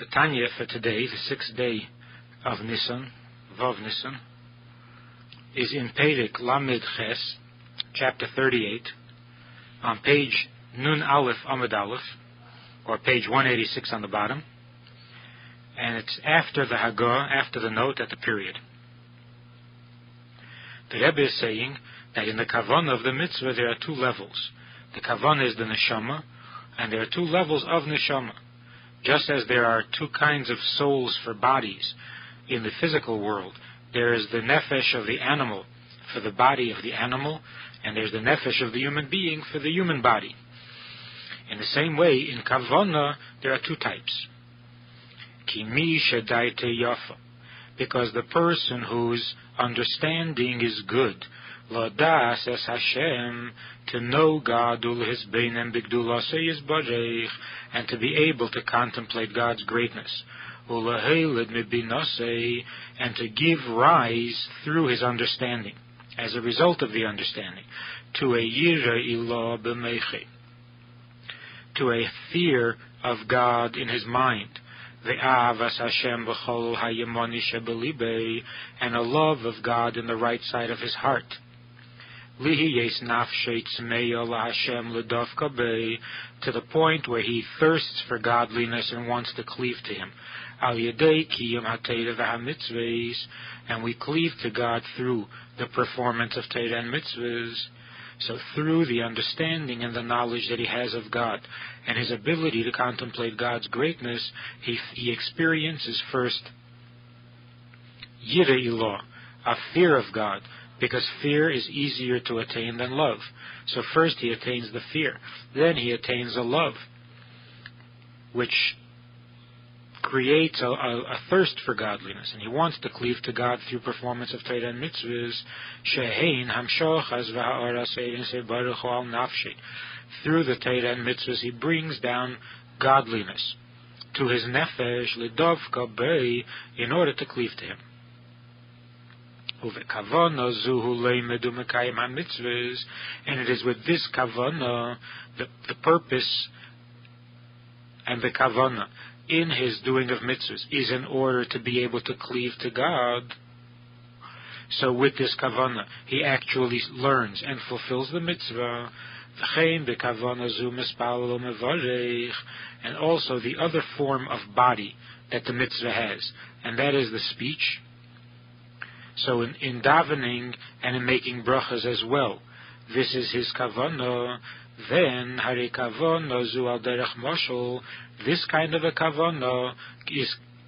The Tanya for today, the sixth day of Nissan, Vav Nissan, is in Perek Lamed Ches, chapter 38, on page Nun Aleph Amud Aleph, or page 186 on the bottom, and it's after the Hagah, after the note at the period. The Rebbe is saying that in the Kavanah of the mitzvah there are two levels. The Kavanah is the Neshama, and there are two levels of Neshama. Just as there are two kinds of souls for bodies in the physical world, there is the nefesh of the animal for the body of the animal, and there's the nefesh of the human being for the human body. In the same way, in Kavanah, there are two types. Ki mi shedaite yafa, because the person whose understanding is good, Ladas es Hashem, to know God, His beinem bigdulasei yisbarech, and to be able to contemplate God's greatness, Ulaheled mibinasei, and to give rise through his understanding, as a result of the understanding, to a yira ilah b'meiche, to a fear of God in his mind, ve'avas Hashem b'chol hayemoni shebelibei, and a love of God in the right side of his heart. To the point where he thirsts for godliness and wants to cleave to him. And we cleave to God through the performance of Torah and mitzvahs. So through the understanding and the knowledge that he has of God and his ability to contemplate God's greatness, he experiences first Yireh Ilah, a fear of God, because fear is easier to attain than love. So first he attains the fear, then he attains a love, which creates a thirst for godliness, and he wants to cleave to God through performance of Torah and mitzvahs. Shehein hamshochas v'ha'orasei baruch hu al nafshi. Through the Torah and mitzvahs, he brings down godliness to his nefesh lidovka bei, in order to cleave to him. And it is with this kavanah, the purpose and the kavanah in his doing of mitzvahs is in order to be able to cleave to God. So with this kavanah, he actually learns and fulfills the mitzvah. And also the other form of body that the mitzvah has, and that is the speech. So in davening and in making brachas as well, this is his kavanah. Then hari kavanah zu al derech mashal. This kind of a kavanah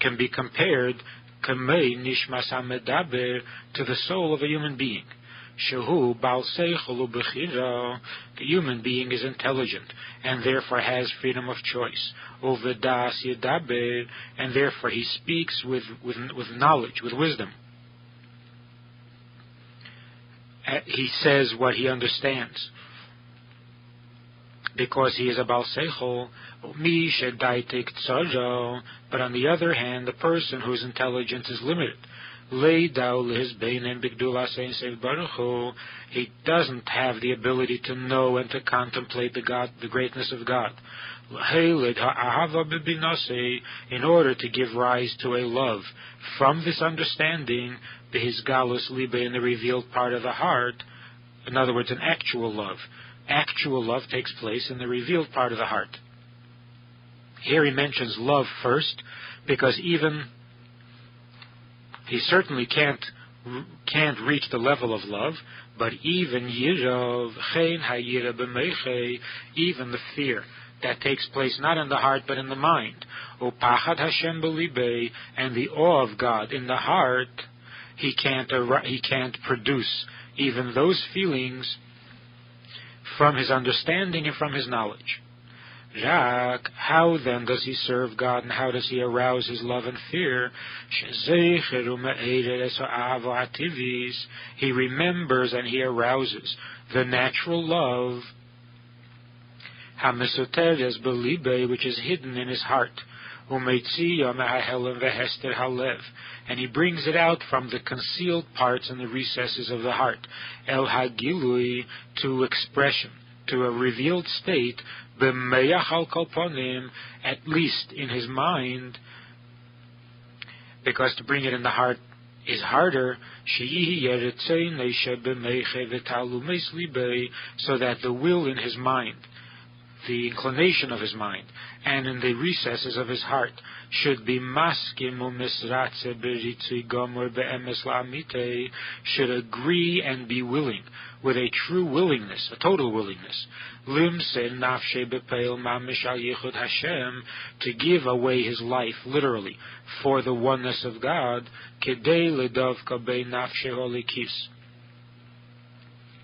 can be compared kamei nishmas hamedaber, to the soul of a human being. Shehu bal seichel ubechira. The human being is intelligent and therefore has freedom of choice. Uvedas yedaber, and therefore he speaks with knowledge, with wisdom. He says what he understands, because he is a Baal Seichel. But on the other hand, the person whose intelligence is limited, he doesn't have the ability to know and to contemplate the greatness of God, in order to give rise to a love from this understanding, his galus libe, in the revealed part of the heart. In other words, an actual love. Actual love takes place in the revealed part of the heart. Here he mentions love first, because even he certainly can't reach the level of love, but even yirav, chen hayira b'meiche, even the fear that takes place not in the heart but in the mind, upachad Hashem b'libe, and the awe of God in the heart, he can't produce even those feelings from his understanding and from his knowledge. How then does he serve God, and how does he arouse his love and fear? He remembers and he arouses the natural love, which is hidden in his heart, and he brings it out from the concealed parts and the recesses of the heart, el hagilui, to expression, to a revealed state, b'meyach al kalponim, at least in his mind, because to bring it in the heart is harder, so that the will in his mind, the inclination of his mind, and in the recesses of his heart should be should agree and be willing, with a true willingness, a total willingness, to give away his life, literally, for the oneness of God,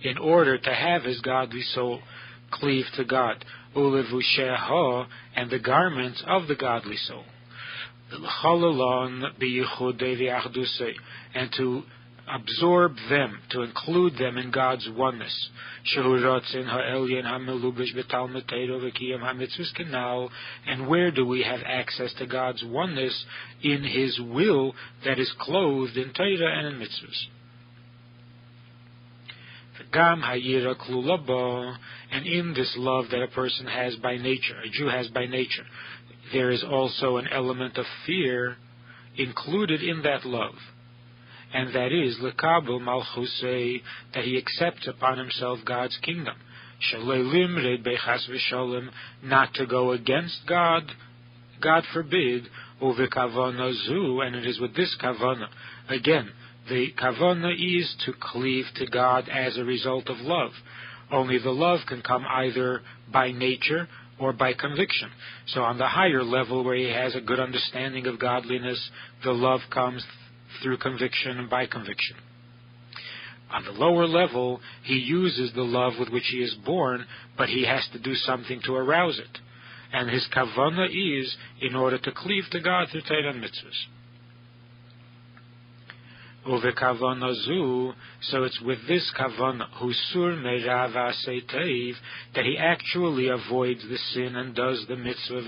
in order to have his godly soul cleave to God, and the garments of the godly soul, and to absorb them, to include them in God's oneness. And where do we have access to God's oneness? In his will that is clothed in Torah and in mitzvahs. And in this love that a person has by nature, a Jew has by nature, there is also an element of fear included in that love. And that is lekabel malchusei, that he accepts upon himself God's kingdom. Not to go against God, God forbid, and it is with this kavana. Again, the kavana is to cleave to God as a result of love. Only the love can come either by nature or by conviction. So on the higher level, where he has a good understanding of godliness, the love comes through conviction and by conviction. On the lower level, he uses the love with which he is born, but he has to do something to arouse it. And his kavana is in order to cleave to God through Torah and mitzvahs. So it's with this kavana, that he actually avoids the sin and does the mitzvah,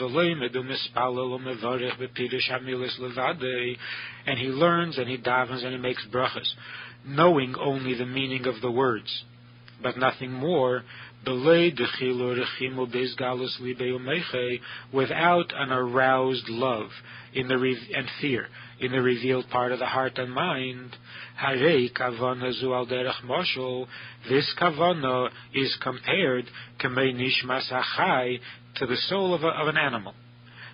and he learns and he davens and he makes brachas, knowing only the meaning of the words, but nothing more, without an aroused love and fear in the revealed part of the heart and mind. This kavana is compared to the soul of an animal.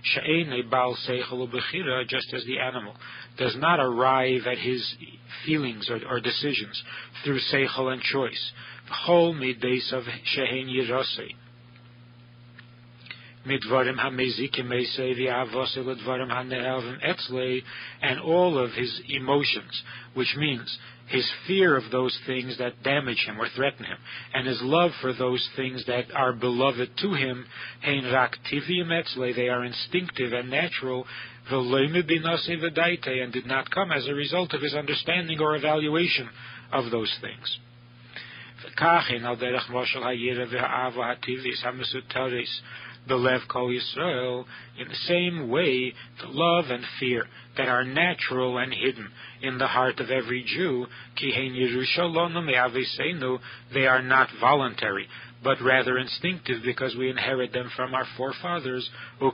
Just as the animal does not arrive at his feelings or decisions through seichel and choice. And all of his emotions, which means his fear of those things that damage him or threaten him, and his love for those things that are beloved to him, they are instinctive and natural, and did not come as a result of his understanding or evaluation of those things. Belev Kol Yisrael, in the same way, the love and fear that are natural and hidden in the heart of every Jew, they are not voluntary, but rather instinctive, because we inherit them from our forefathers, and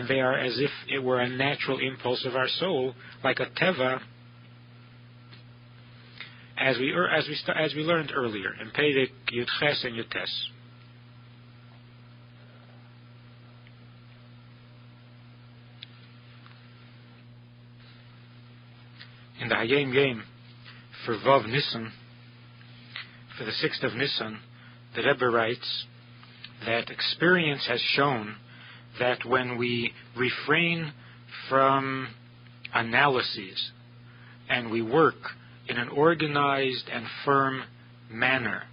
they are as if it were a natural impulse of our soul, like a teva, as we learned earlier in Perek Yudches and Yutes. In the Hayom Yom for Vav Nissan, for the 6th of Nissan, the Rebbe writes that experience has shown that when we refrain from analyses and we work in an organized and firm manner,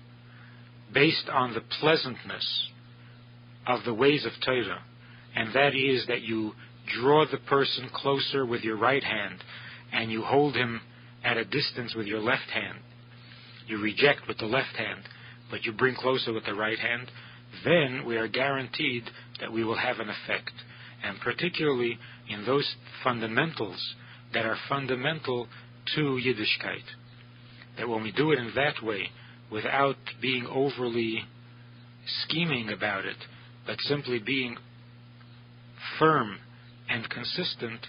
based on the pleasantness of the ways of Torah, and that is that you draw the person closer with your right hand, and you hold him at a distance with your left hand. You reject with the left hand, but you bring closer with the right hand, then we are guaranteed that we will have an effect. And particularly in those fundamentals that are fundamental to Yiddishkeit, that when we do it in that way, without being overly scheming about it, but simply being firm and consistent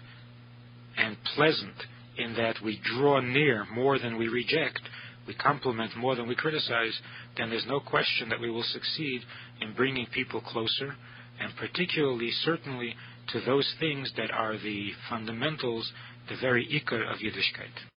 and pleasant in that we draw near more than we reject, we compliment more than we criticize, then there's no question that we will succeed in bringing people closer, and particularly, certainly, to those things that are the fundamentals, the very ikar of Yiddishkeit.